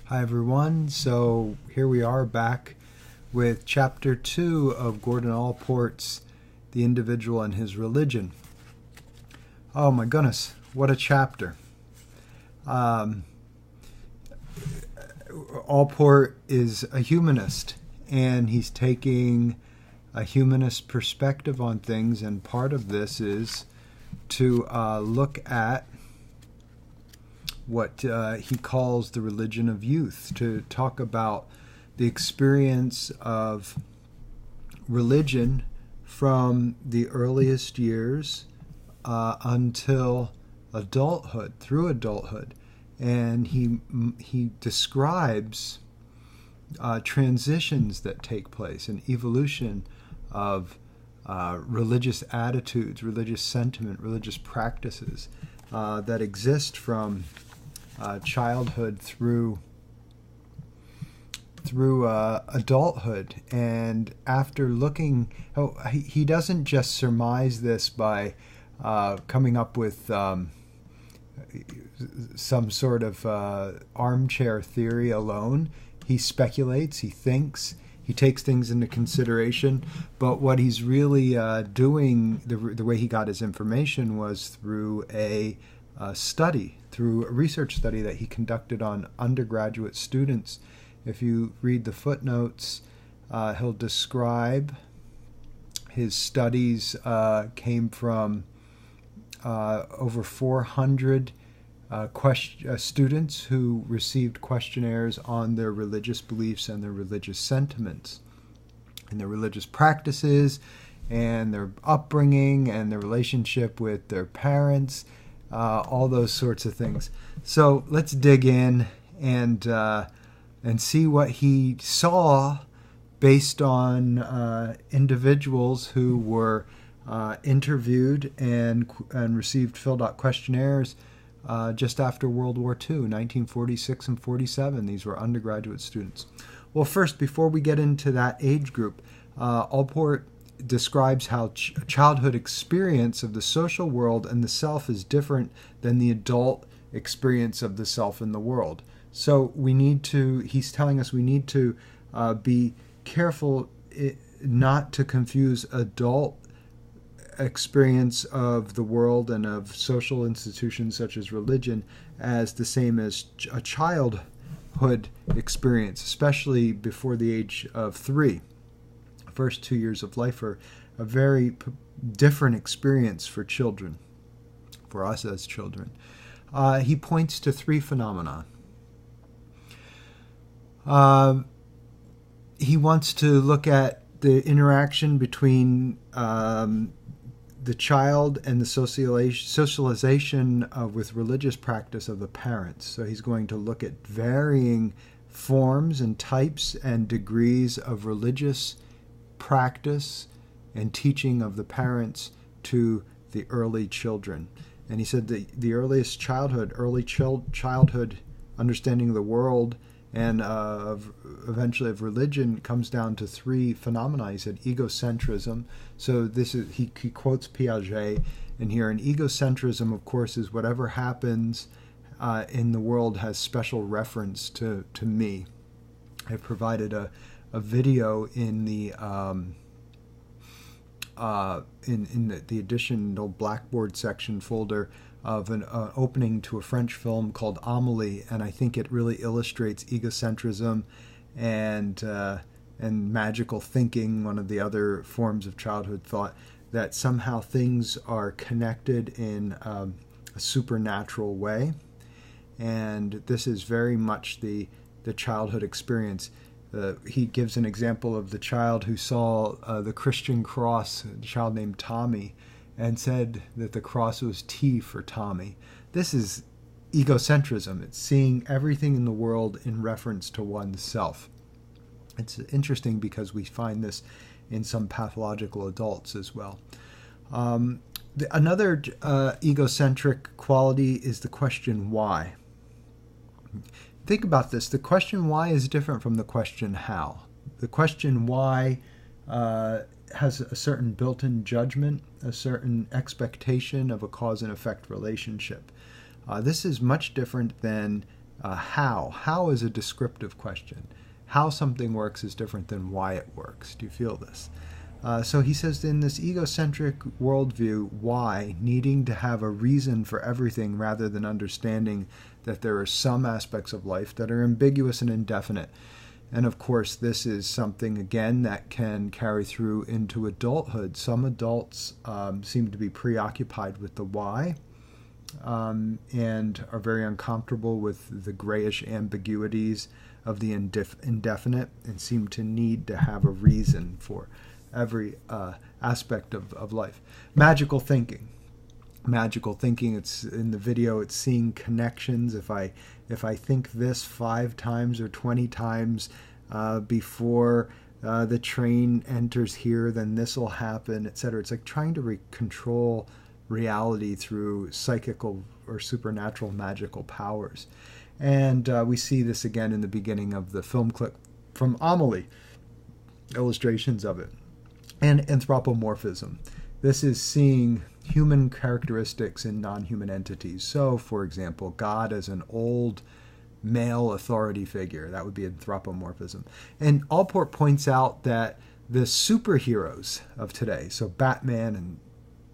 Hi everyone, so here we are back with chapter 2 of Gordon Allport's The Individual and His Religion. Oh my goodness, what a chapter. Allport is a humanist, and he's taking a humanist perspective on things, and part of this is to look at what he calls the religion of youth, to talk about the experience of religion from the earliest years until adulthood, through adulthood. And he describes transitions that take place, an evolution of religious attitudes, religious sentiment, religious practices that exist from childhood through adulthood. And after looking, he doesn't just surmise this by coming up with some sort of armchair theory alone. He speculates, he thinks, he takes things into consideration, but what he's really doing, the way he got his information, was through a study, through a research study that he conducted on undergraduate students. If you read the footnotes, he'll describe his studies came from over 400 students who received questionnaires on their religious beliefs and their religious sentiments and their religious practices and their upbringing and their relationship with their parents, all those sorts of things. So let's dig in and see what he saw based on individuals who were interviewed and received filled out questionnaires just after World War II, 1946 and 47. These were undergraduate students. Well, first, before we get into that age group, Allport describes how childhood experience of the social world and the self is different than the adult experience of the self in the world. So he's telling us we need to be careful not to confuse adult experience of the world and of social institutions such as religion as the same as a childhood experience, especially before the age of 3. The first 2 years of life are a very different experience for children, for us as children. He points to 3 phenomena. He wants to look at the interaction between the child and the socialization with religious practice of the parents. So he's going to look at varying forms and types and degrees of religious practice and teaching of the parents to the early children. And he said the earliest childhood, childhood understanding of the world and eventually of religion comes down to 3 phenomena. He said egocentrism. So this is he quotes Piaget in here. And egocentrism, of course, is whatever happens in the world has special reference to me. I've provided a video in the the additional Blackboard section folder of an opening to a French film called Amélie, and I think it really illustrates egocentrism and magical thinking, one of the other forms of childhood thought, that somehow things are connected in a supernatural way. And this is very much the childhood experience. He gives an example of the child who saw the Christian cross, a child named Tommy, and said that the cross was T for Tommy. This is egocentrism. It's seeing everything in the world in reference to oneself. It's interesting because we find this in some pathological adults as well. Another egocentric quality is the question why. Think about this. The question why is different from the question how. The question why has a certain built-in judgment, a certain expectation of a cause and effect relationship. This is much different than How is a descriptive question. How something works is different than why it works. Do you feel this? So he says, in this egocentric worldview, why, needing to have a reason for everything rather than understanding that there are some aspects of life that are ambiguous and indefinite. And of course, this is something, again, that can carry through into adulthood. Some adults seem to be preoccupied with the why and are very uncomfortable with the grayish ambiguities of the indefinite and seem to need to have a reason for every aspect of life. Magical thinking. It's in the video, it's seeing connections. If I think this 5 times or 20 times before the train enters here, then this will happen, etc. It's like trying to control reality through psychical or supernatural magical powers. And we see this again in the beginning of the film clip from Amelie, illustrations of it. And anthropomorphism. This is seeing human characteristics in non-human entities. So, for example, God as an old male authority figure. That would be anthropomorphism. And Allport points out that the superheroes of today, so Batman and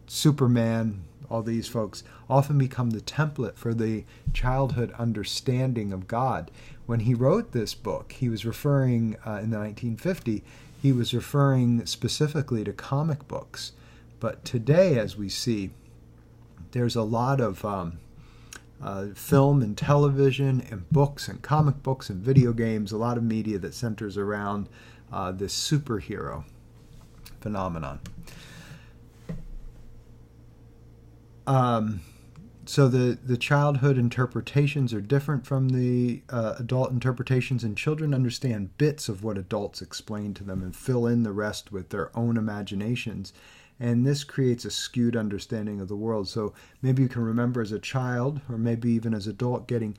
Superman, all these folks, often become the template for the childhood understanding of God. When he wrote this book, he was referring, in the 1950s, he was referring specifically to comic books. But today, as we see, there's a lot of film and television and books and comic books and video games, a lot of media that centers around this superhero phenomenon. So the childhood interpretations are different from the adult interpretations, and children understand bits of what adults explain to them and fill in the rest with their own imaginations. And this creates a skewed understanding of the world. So maybe you can remember as a child, or maybe even as an adult, getting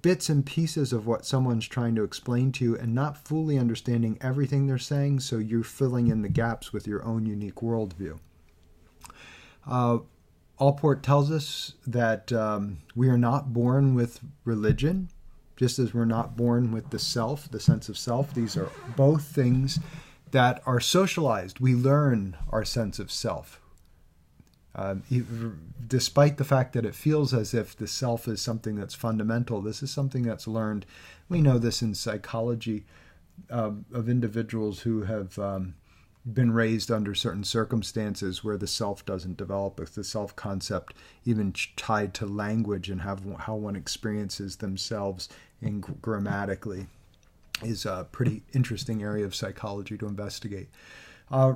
bits and pieces of what someone's trying to explain to you and not fully understanding everything they're saying, so you're filling in the gaps with your own unique worldview. Allport tells us that we are not born with religion, just as we're not born with the self, the sense of self. These are both things that are socialized. We learn our sense of self. Despite the fact that it feels as if the self is something that's fundamental, this is something that's learned. We know this in psychology of individuals who have been raised under certain circumstances where the self doesn't develop, with the self-concept even tied to language and how one experiences themselves grammatically is a pretty interesting area of psychology to investigate.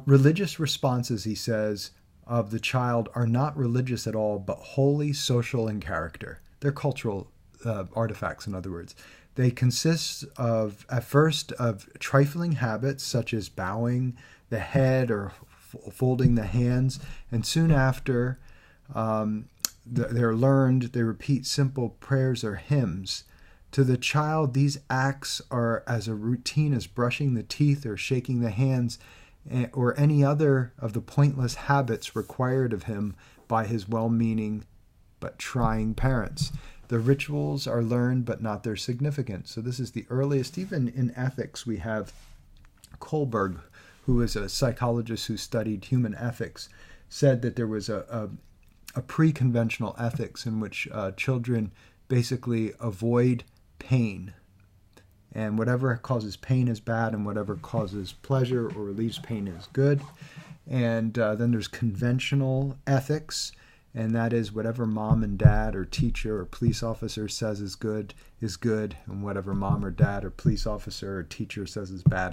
Religious responses, he says, of the child are not religious at all, but wholly social in character. They're cultural artifacts, in other words. They consist of, at first, of trifling habits such as bowing the head or folding the hands, and soon after they're learned, they repeat simple prayers or hymns. To the child, these acts are as a routine as brushing the teeth or shaking the hands or any other of the pointless habits required of him by his well-meaning but trying parents. The rituals are learned but not their significance. So this is the earliest. Even in ethics, we have Kohlberg, who is a psychologist who studied human ethics, said that there was a pre-conventional ethics in which children basically avoid pain, and whatever causes pain is bad, and whatever causes pleasure or relieves pain is good. And then there's conventional ethics, and that is whatever mom and dad or teacher or police officer says is good, and whatever mom or dad or police officer or teacher says is bad.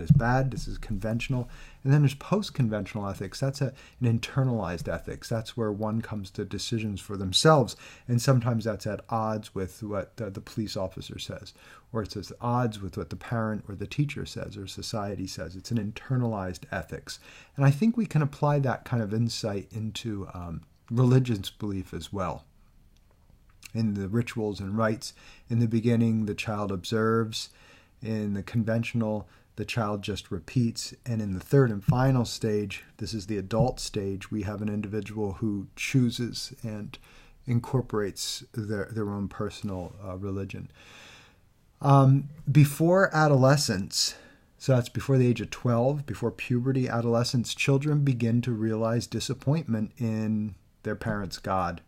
This is conventional. And then there's post-conventional ethics. That's an internalized ethics. That's where one comes to decisions for themselves, and sometimes that's at odds with what the police officer says, or it's at odds with what the parent or the teacher says or society says. It's an internalized ethics. And I think we can apply that kind of insight into religious belief as well. In the rituals and rites, in the beginning, the child observes. In the conventional, the child just repeats. And in the third and final stage, this is the adult stage, we have an individual who chooses and incorporates their own personal religion. Before adolescence, so that's before the age of 12, before puberty, adolescence, children begin to realize disappointment in their parents' God.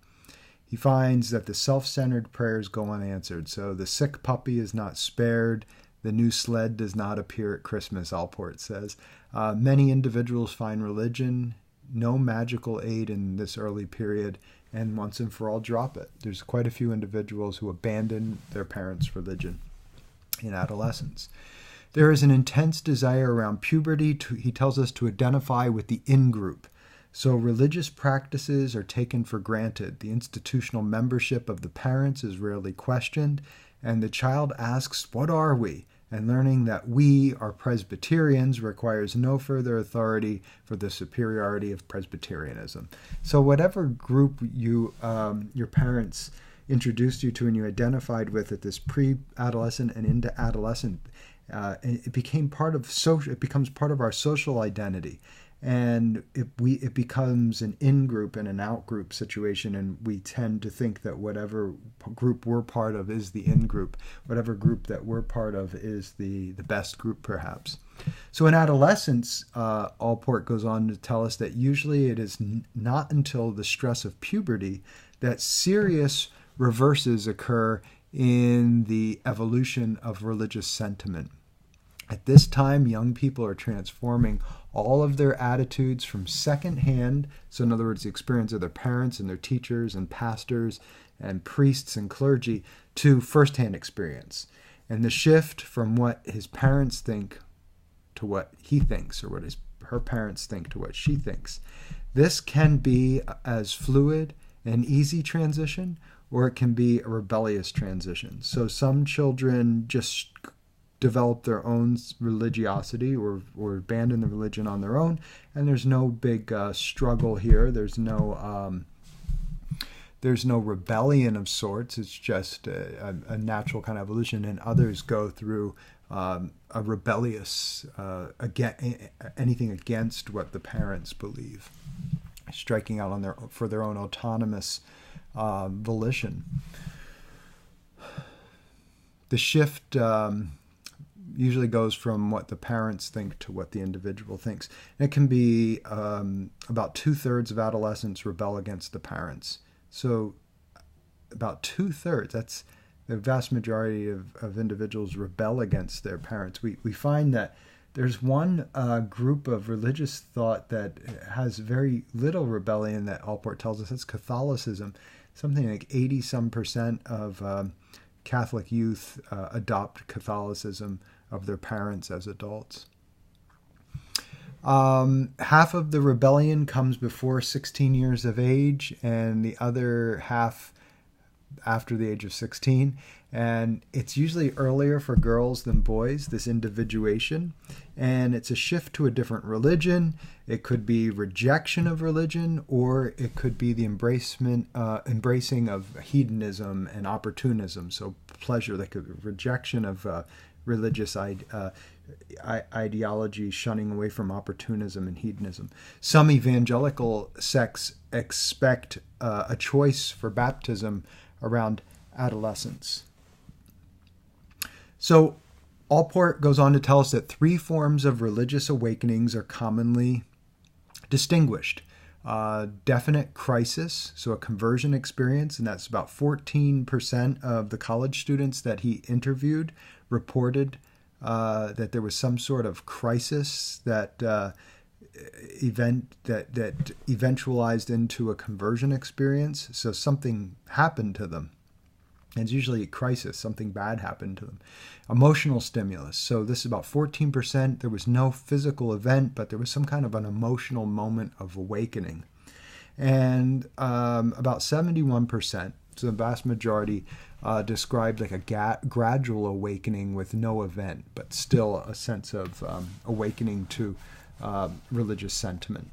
He finds that the self-centered prayers go unanswered. So the sick puppy is not spared. The new sled does not appear at Christmas, Allport says. Many individuals find religion no magical aid in this early period and once and for all drop it. There's quite a few individuals who abandon their parents' religion in adolescence. There is an intense desire around puberty, he tells us, to identify with the in-group. So religious practices are taken for granted. The institutional membership of the parents is rarely questioned, and the child asks, "What are we?" And learning that we are Presbyterians requires no further authority for the superiority of Presbyterianism. So whatever group your parents introduced you to and you identified with at this pre-adolescent and into adolescent, it becomes part of our social identity. And it becomes an in-group and an out-group situation, and we tend to think that whatever group we're part of is the in-group. Whatever group that we're part of is the best group, perhaps. So in adolescence, Allport goes on to tell us that usually it is not until the stress of puberty that serious reverses occur in the evolution of religious sentiment. At this time, young people are transforming all of their attitudes from secondhand, so in other words, the experience of their parents and their teachers and pastors and priests and clergy, to firsthand experience. And the shift from what his parents think to what he thinks, or what her parents think to what she thinks. This can be as fluid and easy transition, or it can be a rebellious transition. So some children just develop their own religiosity or abandon the religion on their own, and there's no big struggle here. There's no rebellion of sorts. It's just a natural kind of evolution, and others go through a rebellious anything against what the parents believe, striking out for their own autonomous volition. The shift usually goes from what the parents think to what the individual thinks. And it can be about 2/3 of adolescents rebel against the parents. So about 2/3, that's the vast majority of individuals rebel against their parents. We find that there's one group of religious thought that has very little rebellion that Allport tells us. It's Catholicism. Something like 80% of Catholic youth adopt Catholicism of their parents as adults. Half of the rebellion comes before 16 years of age, and the other half after the age of 16. And it's usually earlier for girls than boys, this individuation. And it's a shift to a different religion. It could be rejection of religion, or it could be the embracing of hedonism and opportunism. So pleasure, like a rejection of religious ideology, shunning away from opportunism and hedonism. Some evangelical sects expect a choice for baptism around adolescence. So Allport goes on to tell us that 3 forms of religious awakenings are commonly distinguished. Definite crisis, so a conversion experience, and that's about 14% of the college students that he interviewed reported that there was some sort of crisis that eventualized into a conversion experience. So something happened to them. It's usually a crisis, something bad happened to them. Emotional stimulus. So this is about 14%. There was no physical event, but there was some kind of an emotional moment of awakening. And about 71%, so the vast majority, described like a gradual awakening with no event, but still a sense of awakening to religious sentiment.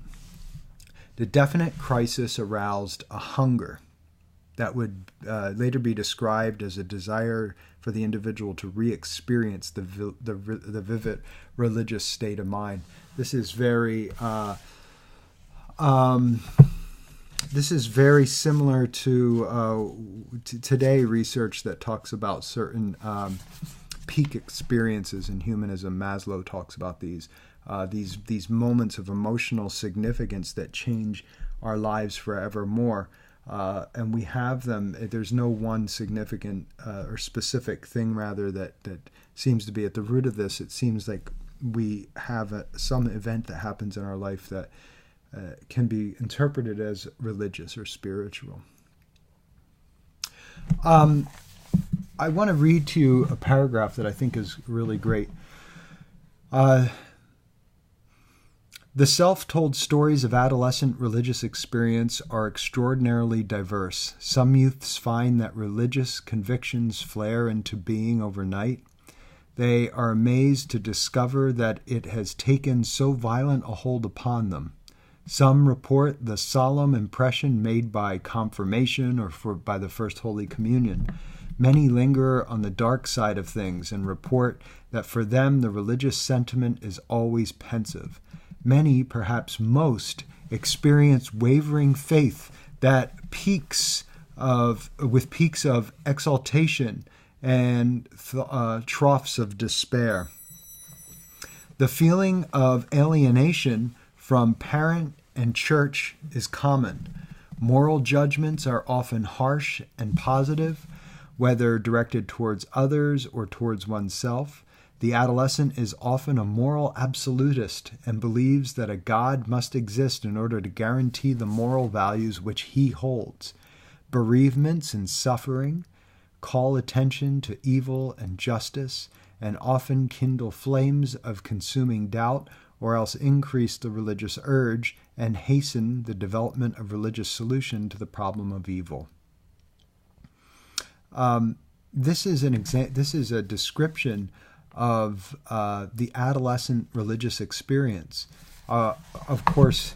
The definite crisis aroused a hunger that would later be described as a desire for the individual to re-experience the vivid religious state of mind. This is very similar to today research that talks about certain peak experiences in humanism. Maslow talks about these moments of emotional significance that change our lives forevermore. And we have them. There's no one significant or specific thing, rather, that seems to be at the root of this. It seems like we have some event that happens in our life that can be interpreted as religious or spiritual. I want to read to you a paragraph that I think is really great. The self-told stories of adolescent religious experience are extraordinarily diverse. Some youths find that religious convictions flare into being overnight. They are amazed to discover that it has taken so violent a hold upon them. Some report the solemn impression made by confirmation or by the First Holy Communion. Many linger on the dark side of things and report that for them the religious sentiment is always pensive. Many, perhaps most, experience wavering faith that with peaks of exaltation and troughs of despair. The feeling of alienation from parent and church is common. Moral judgments are often harsh and positive, whether directed towards others or towards oneself. The adolescent is often a moral absolutist and believes that a God must exist in order to guarantee the moral values which he holds. Bereavements and suffering call attention to evil and justice, and often kindle flames of consuming doubt, or else increase the religious urge and hasten the development of religious solution to the problem of evil. This is a description of the adolescent religious experience. Of course,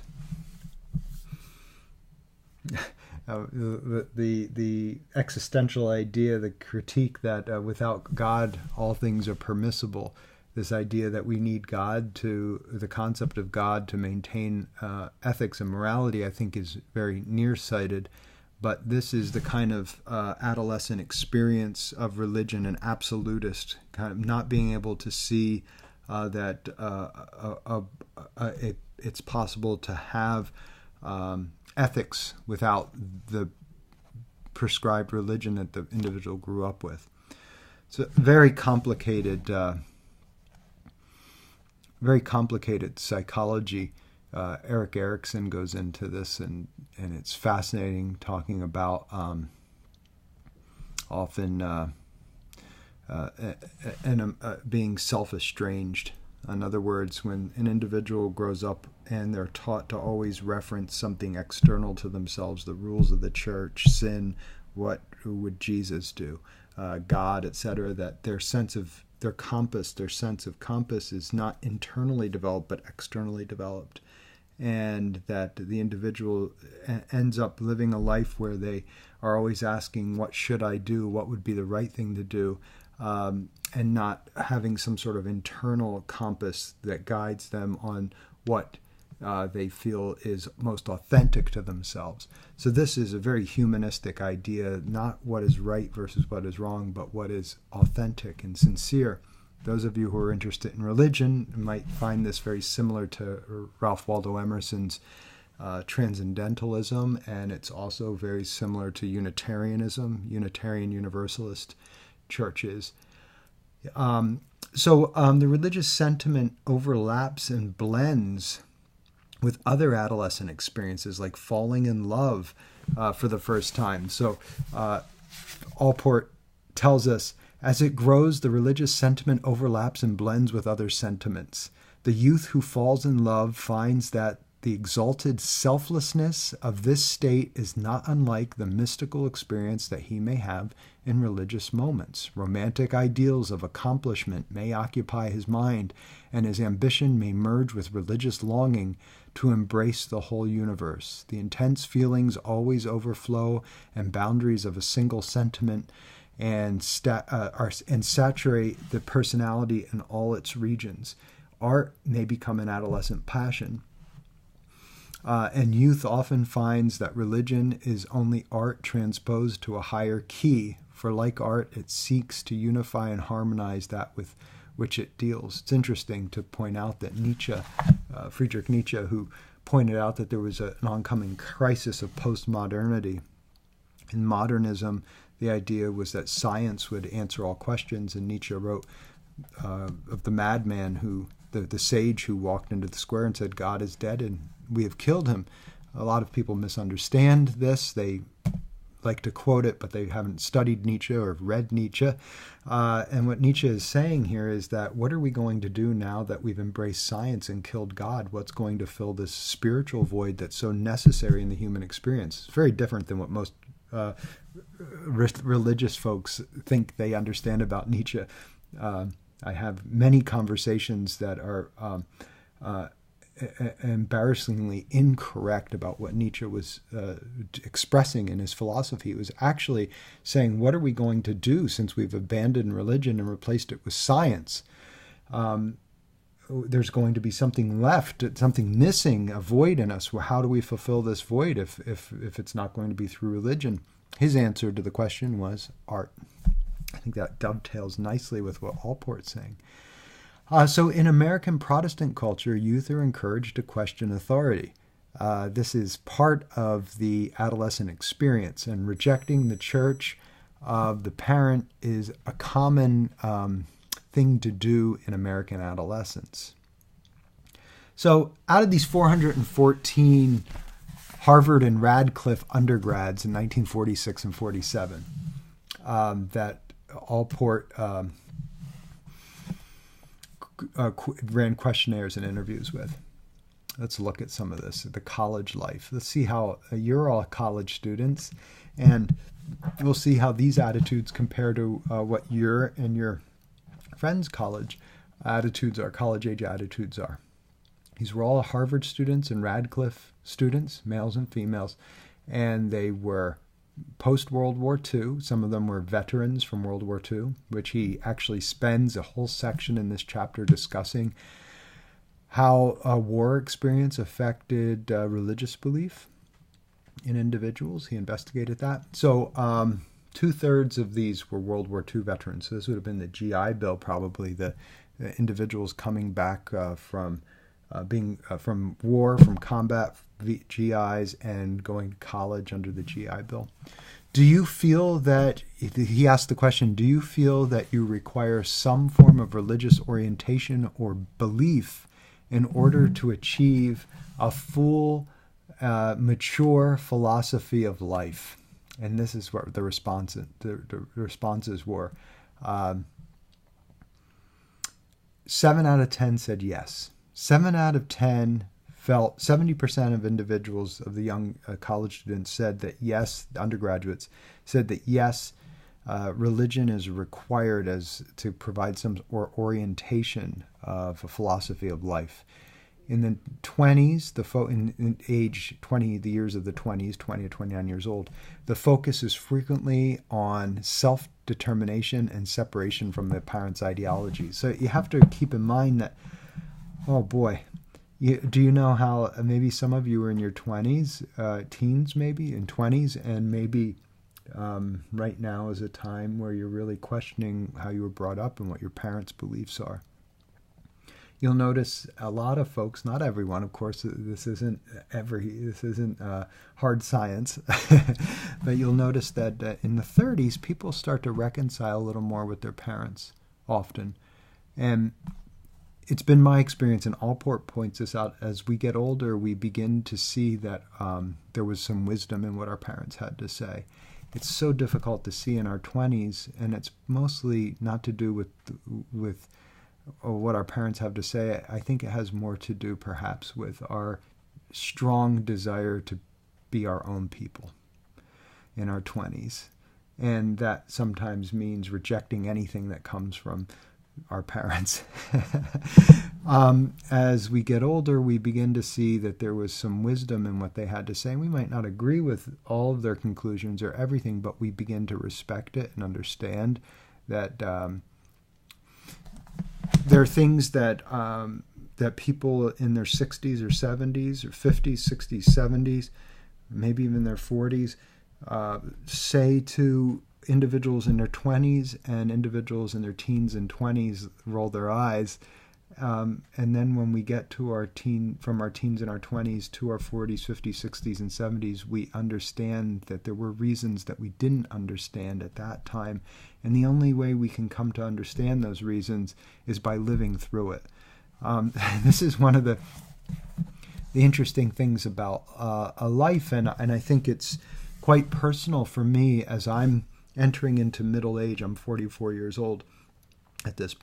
the existential idea, the critique that without God all things are permissible, this idea that we need God the concept of God to maintain ethics and morality, I think is very nearsighted. But this is the kind of adolescent experience of religion, an absolutist, kind of not being able to see that it's possible to have ethics without the prescribed religion that the individual grew up with. It's a very complicated psychology. Eric Erickson goes into this, and it's fascinating, talking about often being self-estranged. In other words, when an individual grows up and they're taught to always reference something external to themselves, the rules of the church, sin, what would Jesus do, God, etc., that their sense of compass is not internally developed but externally developed. And that the individual ends up living a life where they are always asking, what should I do? What would be the right thing to do? And not having some sort of internal compass that guides them on what they feel is most authentic to themselves. So this is a very humanistic idea, not what is right versus what is wrong, but what is authentic and sincere. Those of you who are interested in religion might find this very similar to Ralph Waldo Emerson's transcendentalism, and it's also very similar to Unitarianism, Unitarian Universalist churches. So the religious sentiment overlaps and blends with other adolescent experiences, like falling in love for the first time. So Allport tells us, as it grows, the religious sentiment overlaps and blends with other sentiments. The youth who falls in love finds that the exalted selflessness of this state is not unlike the mystical experience that he may have in religious moments. Romantic ideals of accomplishment may occupy his mind, and his ambition may merge with religious longing to embrace the whole universe. The intense feelings always overflow, and boundaries of a single sentiment and saturate the personality in all its regions. Art may become an adolescent passion. And youth often finds that religion is only art transposed to a higher key, For like art, it seeks to unify and harmonize that with which it deals. It's interesting to point out that Friedrich Nietzsche, who pointed out that there was an oncoming crisis of postmodernity. In modernism, the idea was that science would answer all questions, and Nietzsche wrote of the madman the sage who walked into the square and said, God is dead and we have killed him. A lot of people misunderstand this. They like to quote it, but they haven't studied Nietzsche or read Nietzsche. And what Nietzsche is saying here is that what are we going to do now that we've embraced science and killed God? What's going to fill this spiritual void that's so necessary in the human experience? It's very different than what most religious folks think they understand about Nietzsche. I have many conversations that are embarrassingly incorrect about what Nietzsche was expressing in his philosophy. He was actually saying, what are we going to do since we've abandoned religion and replaced it with science? There's going to be something left, something missing, a void in us. Well, how do we fulfill this void if it's not going to be through religion? His answer to the question was art. I think that dovetails nicely with what Allport's saying. So in American Protestant culture, youth are encouraged to question authority. This is part of the adolescent experience, and rejecting the church of the parent is a common thing to do in American adolescence. So out of these 414 Harvard and Radcliffe undergrads in 1946 and 47 that Allport ran questionnaires and interviews with. Let's look at some of this, the college life. Let's see how you're all college students, and we'll see how these attitudes compare to what your and your friends' college attitudes are, college age attitudes are. These were all Harvard students and Radcliffe students, males and females, and they were post-World War II. Some of them were veterans from World War II, which he actually spends a whole section in this chapter discussing how a war experience affected religious belief in individuals. He investigated that. So 2/3 of these were World War II veterans. So this would have been the GI Bill, probably the individuals coming back from being from war, from combat, GIs, and going to college under the GI Bill. Do you feel that, he asked the question, do you feel that you require some form of religious orientation or belief in order to achieve a full, mature philosophy of life? And this is what the responses were. 7 out of 10 said yes. 7 out of 10 felt, 70% of individuals, of the young college students, said that yes, the undergraduates said that yes, religion is required to provide some orientation of a philosophy of life. In the 20s, in age 20, the years of the 20s, 20 to 29 years old, the focus is frequently on self-determination and separation from the parents' ideology. So you have to keep in mind that, oh boy, do you know how maybe some of you are in your 20s, teens maybe, in 20s, and maybe right now is a time where you're really questioning how you were brought up and what your parents' beliefs are. You'll notice a lot of folks, not everyone, of course, this isn't hard science, but you'll notice that in the 30s, people start to reconcile a little more with their parents often. And it's been my experience, and Allport points this out, as we get older, we begin to see that there was some wisdom in what our parents had to say. It's so difficult to see in our 20s, and it's mostly not to do with what our parents have to say. I think it has more to do perhaps with our strong desire to be our own people in our 20s. And that sometimes means rejecting anything that comes from our parents. As we get older, we begin to see that there was some wisdom in what they had to say. We might not agree with all of their conclusions or everything, but we begin to respect it and understand that there are things that that people in their 60s or 70s or 50s, 60s, 70s, maybe even their 40s, say to individuals in their 20s and individuals in their teens and 20s roll their eyes. And then when we get to from our teens and our 20s to our 40s, 50s, 60s, and 70s, we understand that there were reasons that we didn't understand at that time. And the only way we can come to understand those reasons is by living through it. This is one of the interesting things about a life, and I think it's quite personal for me as I'm entering into middle age. I'm 44 years old at this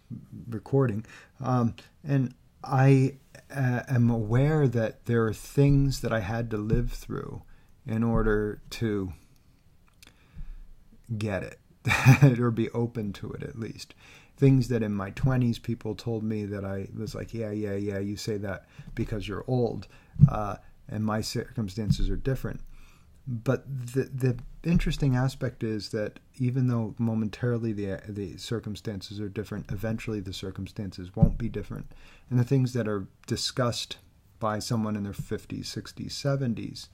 recording, and I am aware that there are things that I had to live through in order to get it or be open to it, at least. Things that in my 20s people told me that I was like, yeah, you say that because you're old, and my circumstances are different. But the interesting aspect is that even though momentarily the circumstances are different, eventually the circumstances won't be different. And the things that are discussed by someone in their 50s, 60s, 70s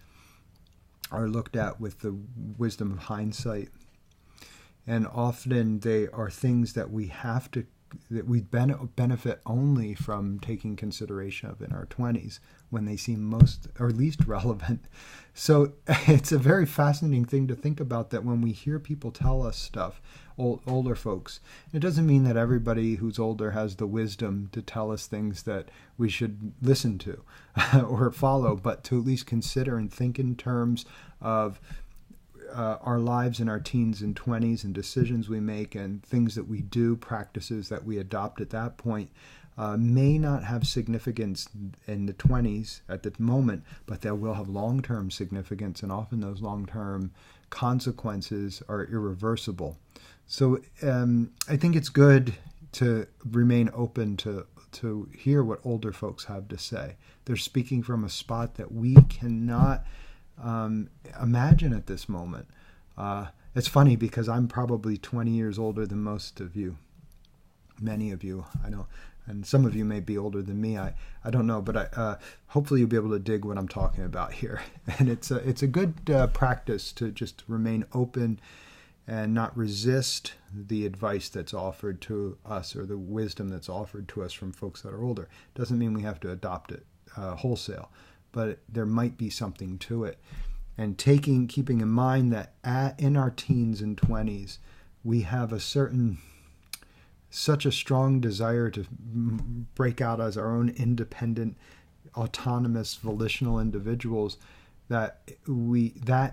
are looked at with the wisdom of hindsight. And often they are things that we benefit only from taking consideration of in our 20s, when they seem most or least relevant. So it's a very fascinating thing to think about, that when we hear people tell us stuff, older folks, it doesn't mean that everybody who's older has the wisdom to tell us things that we should listen to or follow, but to at least consider and think in terms of our lives in our teens and 20s, and decisions we make and things that we do, practices that we adopt at that point, may not have significance in the 20s at the moment, but they will have long-term significance, and often those long-term consequences are irreversible. So I think it's good to remain open to hear what older folks have to say. They're speaking from a spot that we cannot imagine at this moment. It's funny because I'm probably 20 years older than most of you, many of you, I know, and some of you may be older than me. I don't know, but hopefully you'll be able to dig what I'm talking about here. And it's a good practice to just remain open and not resist the advice that's offered to us or the wisdom that's offered to us from folks that are older. Doesn't mean we have to adopt it wholesale, but there might be something to it. And keeping in mind that in our teens and 20s, we have such a strong desire to break out as our own independent, autonomous, volitional individuals, that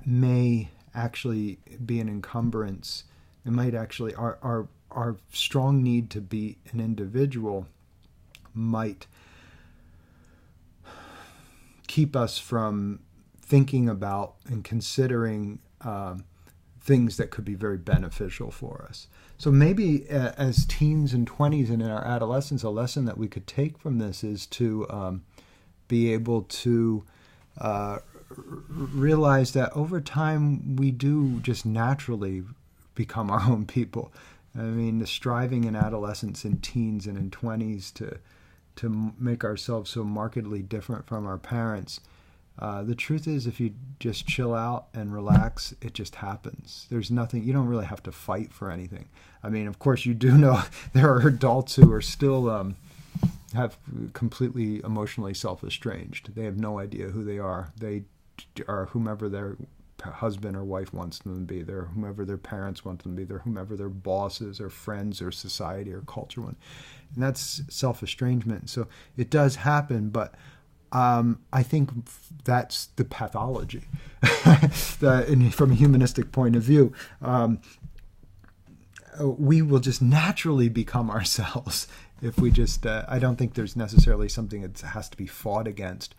may actually be an encumbrance. It might actually, our strong need to be an individual might keep us from thinking about and considering things that could be very beneficial for us. So maybe as teens and 20s and in our adolescence, a lesson that we could take from this is to be able to realize that over time we do just naturally become our own people. I mean, the striving in adolescence and teens and in 20s to make ourselves so markedly different from our parents. The truth is, if you just chill out and relax, it just happens. There's nothing, you don't really have to fight for anything. I mean, of course, you do know there are adults who are still have completely emotionally self-estranged. They have no idea who they are. They are whomever their husband or wife wants them to be. They're whomever their parents want them to be. They're whomever their bosses or friends or society or culture want. And that's self-estrangement. So it does happen, but I think that's the pathology from a humanistic point of view. We will just naturally become ourselves if we just, I don't think there's necessarily something that has to be fought against.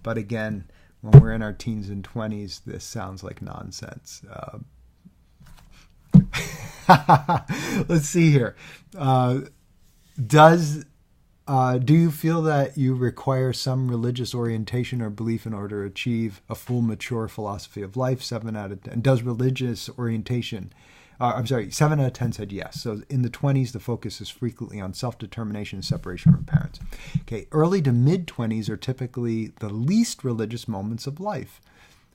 But again, when we're in our teens and 20s, this sounds like nonsense. Let's see here. Do you feel that you require some religious orientation or belief in order to achieve a full, mature philosophy of life? 7 out of 10. Does religious orientation... 7 out of 10 said yes. So in the 20s, the focus is frequently on self-determination and separation from parents. Okay, early to mid-20s are typically the least religious moments of life.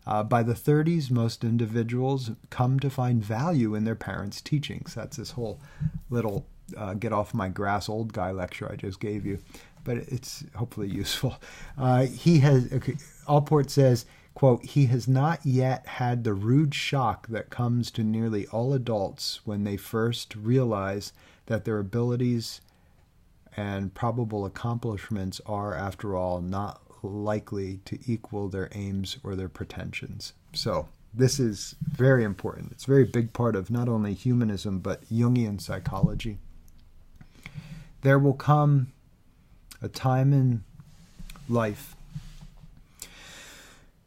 By the 30s, most individuals come to find value in their parents' teachings. That's this whole little get off my grass old guy lecture I just gave you, but it's hopefully useful. Allport says, quote, he has not yet had the rude shock that comes to nearly all adults when they first realize that their abilities and probable accomplishments are, after all, not likely to equal their aims or their pretensions. So this is very important. It's a very big part of not only humanism, but Jungian psychology. There will come a time in life,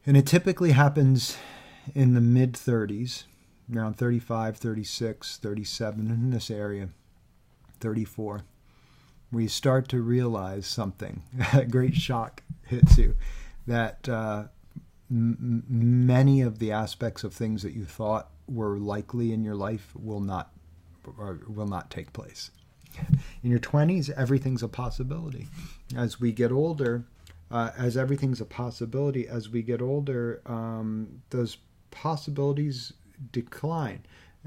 and it typically happens in the mid-30s, around 35, 36, 37, in this area, 34, where you start to realize something. A great shock hits you, that many of the aspects of things that you thought were likely in your life will not take place. In your 20s, everything's a possibility. As we get older, everything's a possibility, as we get older, those possibilities decline.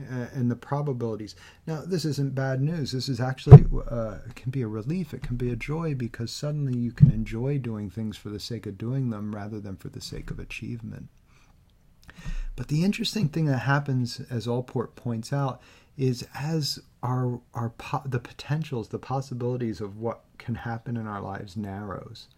And the probabilities. Now, this isn't bad news. This is actually, it can be a relief. It can be a joy, because suddenly you can enjoy doing things for the sake of doing them rather than for the sake of achievement. But the interesting thing that happens, as Allport points out, is as the potentials, the possibilities of what can happen in our lives narrows,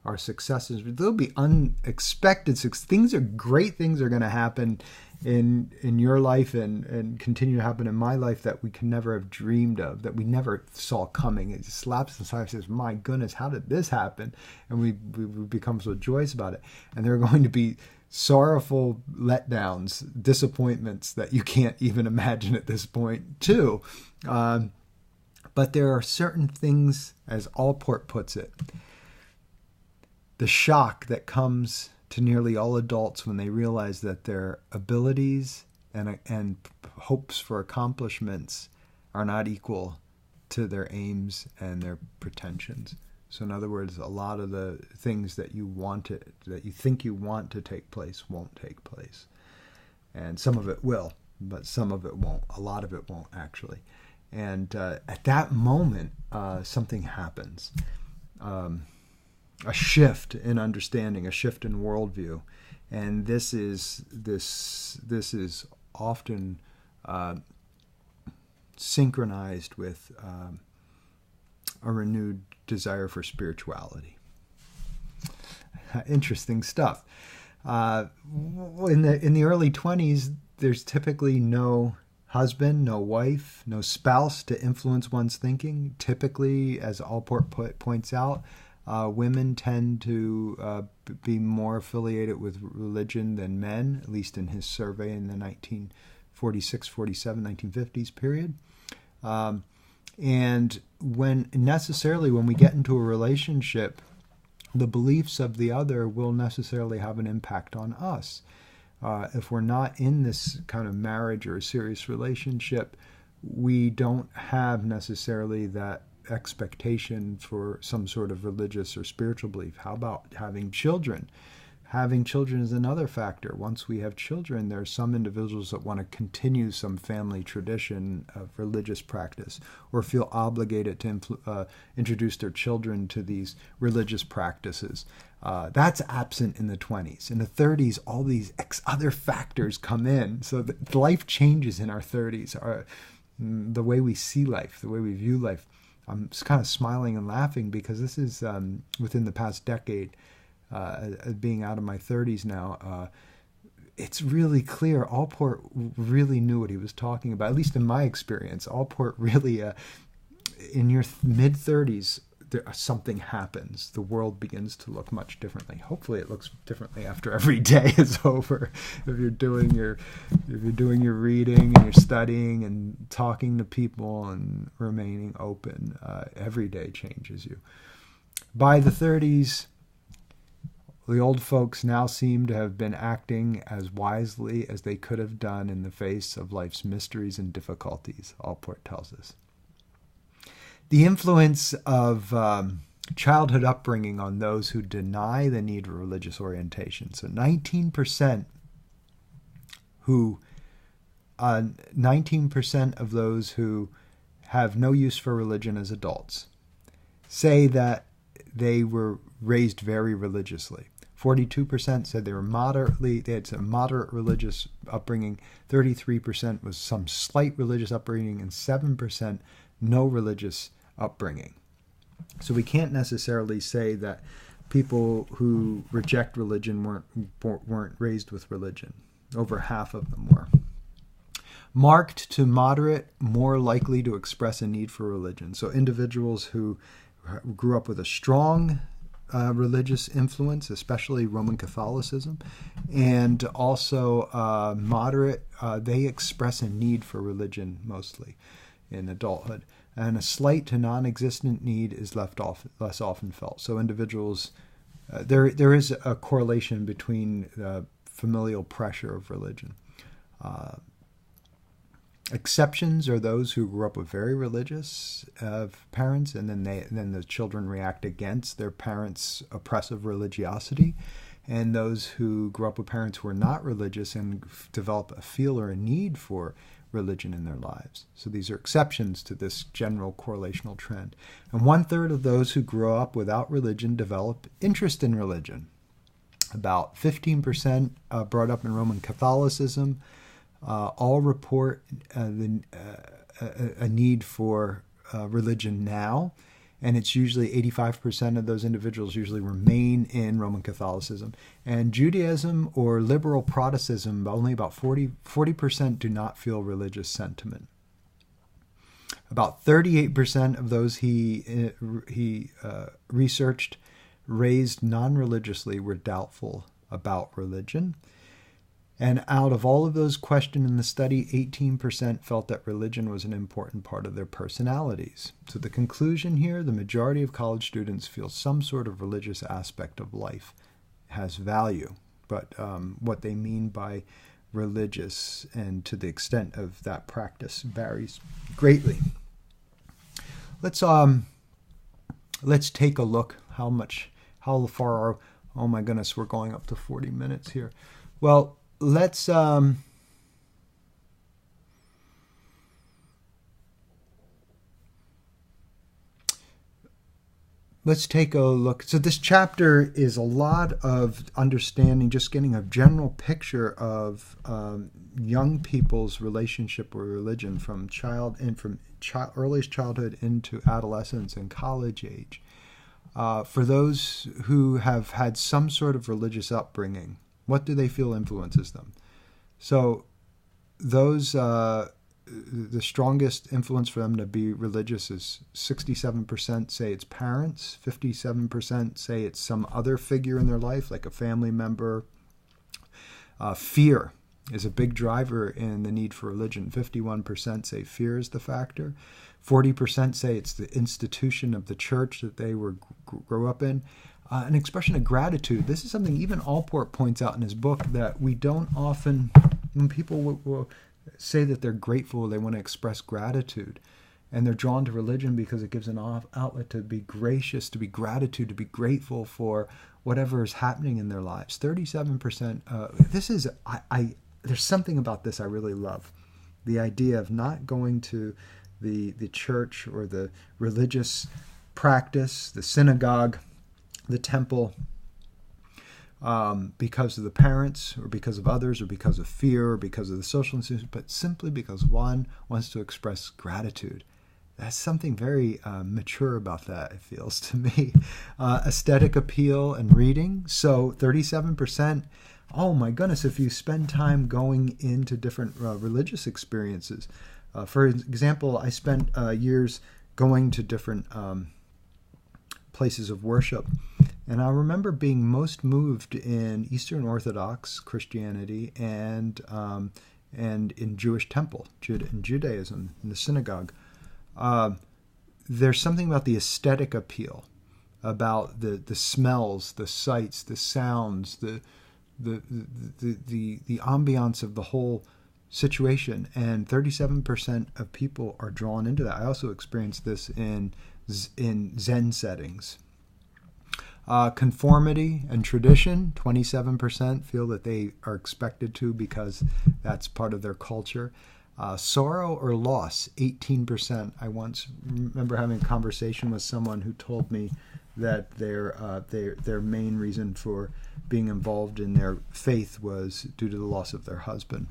our successes, there'll be unexpected things. Great things are going to happen in your life and continue to happen in my life that we can never have dreamed of, that we never saw coming. It just slaps us and says, my goodness, how did this happen? And we become so joyous about it. And there are going to be sorrowful letdowns, disappointments that you can't even imagine at this point too. But there are certain things, as Allport puts it, the shock that comes to nearly all adults when they realize that their abilities and hopes for accomplishments are not equal to their aims and their pretensions. So in other words, a lot of the things that you think you want to take place won't take place. And some of it will, but some of it won't. A lot of it won't, actually. And at that moment, something happens. A shift in understanding, a shift in worldview, and this is often synchronized with a renewed desire for spirituality. Interesting stuff. In the early 20s, there's typically no husband, no wife, no spouse to influence one's thinking. Typically, as Allport points out, women tend to be more affiliated with religion than men, at least in his survey in the 1946, 47, 1950s period. And when we get into a relationship, the beliefs of the other will necessarily have an impact on us. If we're not in this kind of marriage or a serious relationship, we don't have necessarily that expectation for some sort of religious or spiritual belief. How about having children? Having children is another factor. Once we have children, there are some individuals that want to continue some family tradition of religious practice or feel obligated to introduce their children to these religious practices. That's absent in the 20s. In the 30s, all these other factors come in. So life changes in our 30s. The way we see life, the way we view life. I'm kind of smiling and laughing because this is within the past decade, being out of my 30s now, it's really clear Allport really knew what he was talking about, at least in my experience. Allport really, in your mid-30s, something happens. The world begins to look much differently. Hopefully it looks differently after every day is over. If you're doing your reading and you're studying and talking to people and remaining open, every day changes you. By the 30s, the old folks now seem to have been acting as wisely as they could have done in the face of life's mysteries and difficulties, Allport tells us. The influence of childhood upbringing on those who deny the need for religious orientation. So 19% who 19% of those who have no use for religion as adults say that they were raised very religiously. 42% said they had some moderate religious upbringing. 33% was some slight religious upbringing, and 7% no religious upbringing. So we can't necessarily say that people who reject religion weren't raised with religion. Over half of them were. Marked to moderate, more likely to express a need for religion. So individuals who grew up with a strong religious influence, especially Roman Catholicism, and also moderate, they express a need for religion mostly in adulthood. And a slight to non-existent need is less often felt. So individuals, there is a correlation between familial pressure of religion. Exceptions are those who grew up with very religious parents, and then the children react against their parents' oppressive religiosity, and those who grew up with parents who are not religious and develop a feel or a need for religion in their lives. So these are exceptions to this general correlational trend. And 1/3 of those who grow up without religion develop interest in religion. About 15% brought up in Roman Catholicism all report a need for religion now, and it's usually 85% of those individuals usually remain in Roman Catholicism. And Judaism or liberal Protestantism, only about 40% do not feel religious sentiment. About 38% of those he researched raised non-religiously were doubtful about religion. And out of all of those questioned in the study, 18% felt that religion was an important part of their personalities. So the conclusion here, the majority of college students feel some sort of religious aspect of life has value. But what they mean by religious and to the extent of that practice varies greatly. Let's take a look how far oh my goodness, we're going up to 40 minutes here. Well, let's take a look. So this chapter is a lot of understanding, just getting a general picture of young people's relationship with religion from earliest childhood into adolescence and college age. For those who have had some sort of religious upbringing, what do they feel influences them? So those, the strongest influence for them to be religious is 67% say it's parents, 57% say it's some other figure in their life, like a family member. Fear is a big driver in the need for religion. 51% say fear is the factor. 40% say it's the institution of the church that they grew up in. An expression of gratitude. This is something even Allport points out in his book, that we don't often, when people will say that they're grateful, they want to express gratitude. And they're drawn to religion because it gives an outlet to be gracious, to be gratitude, to be grateful for whatever is happening in their lives. 37%, there's something about this I really love. The idea of not going to the church or the religious practice, the synagogue, the temple, because of the parents or because of others or because of fear or because of the social institution, but simply because one wants to express gratitude. That's something very mature about that, it feels to me. Aesthetic appeal and reading. So 37%, oh my goodness, if you spend time going into different religious experiences. For example, I spent years going to different places of worship. And I remember being most moved in Eastern Orthodox Christianity and in Jewish temple, in Judaism, in the synagogue. There's something about the aesthetic appeal, about the smells, the sights, the sounds, the ambiance of the whole situation. And 37% of people are drawn into that. I also experienced this in Zen settings. Conformity and tradition, 27% feel that they are expected to because that's part of their culture. Sorrow or loss, 18%. I once remember having a conversation with someone who told me that their main reason for being involved in their faith was due to the loss of their husband.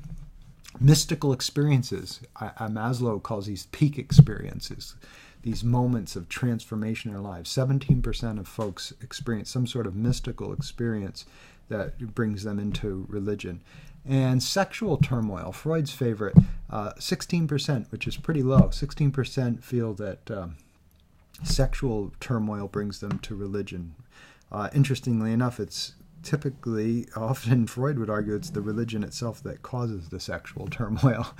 Mystical experiences, Maslow calls these peak experiences, these moments of transformation in our lives. 17% of folks experience some sort of mystical experience that brings them into religion. And sexual turmoil, Freud's favorite, 16%, which is pretty low. 16% feel that sexual turmoil brings them to religion. Interestingly enough, it's typically, often Freud would argue, it's the religion itself that causes the sexual turmoil.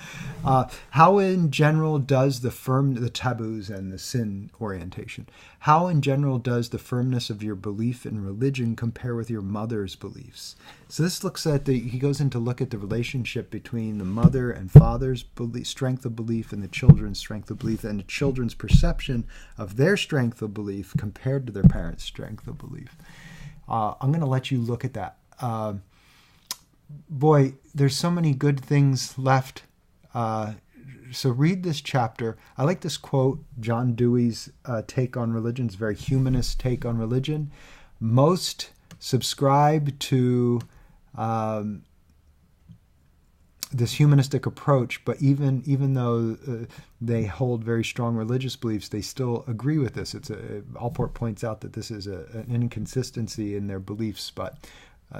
How in general does the taboos and the sin orientation, how in general does the firmness of your belief in religion compare with your mother's beliefs? So this looks at he goes in to look at the relationship between the mother and father's strength of belief and the children's strength of belief, and the children's perception of their strength of belief compared to their parents' strength of belief. I'm going to let you look at that. Boy, there's so many good things left. So read this chapter. I like this quote, John Dewey's take on religion. It's a very humanist take on religion. Most subscribe to this humanistic approach, but even though they hold very strong religious beliefs, they still agree with this. Allport points out that this is an inconsistency in their beliefs, but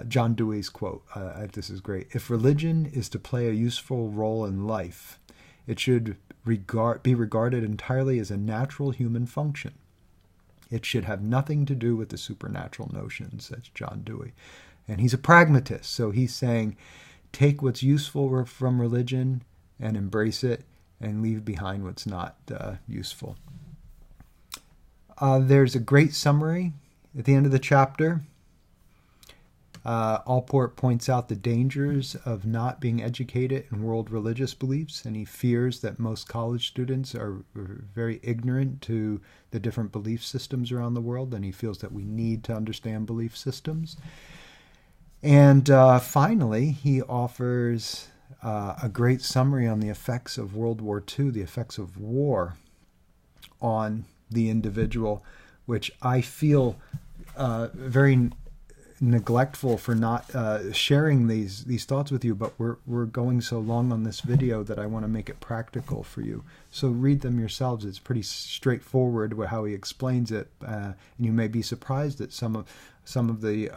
John Dewey's quote, this is great. If religion is to play a useful role in life, it should be regarded entirely as a natural human function. It should have nothing to do with the supernatural notions. That's John Dewey. And he's a pragmatist, so he's saying, take what's useful from religion and embrace it, and leave behind what's not useful. There's a great summary at the end of the chapter. Allport points out the dangers of not being educated in world religious beliefs, and he fears that most college students are very ignorant to the different belief systems around the world, and he feels that we need to understand belief systems. And finally, he offers a great summary on the effects of World War II, the effects of war on the individual, which I feel very neglectful for not sharing these thoughts with you, but we're going so long on this video that I want to make it practical for you. So read them yourselves. It's pretty straightforward how he explains it, and you may be surprised at some of the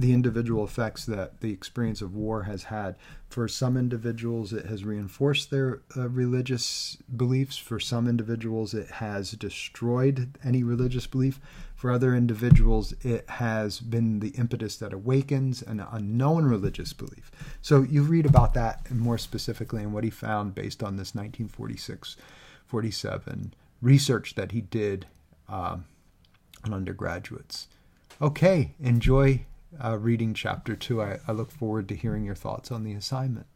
individual effects that the experience of war has had. For some individuals, it has reinforced their religious beliefs. For some individuals, it has destroyed any religious belief. For other individuals, it has been the impetus that awakens an unknown religious belief. So you read about that more specifically and what he found based on this 1946-47 research that he did on undergraduates. Okay, enjoy reading chapter 2. I look forward to hearing your thoughts on the assignment.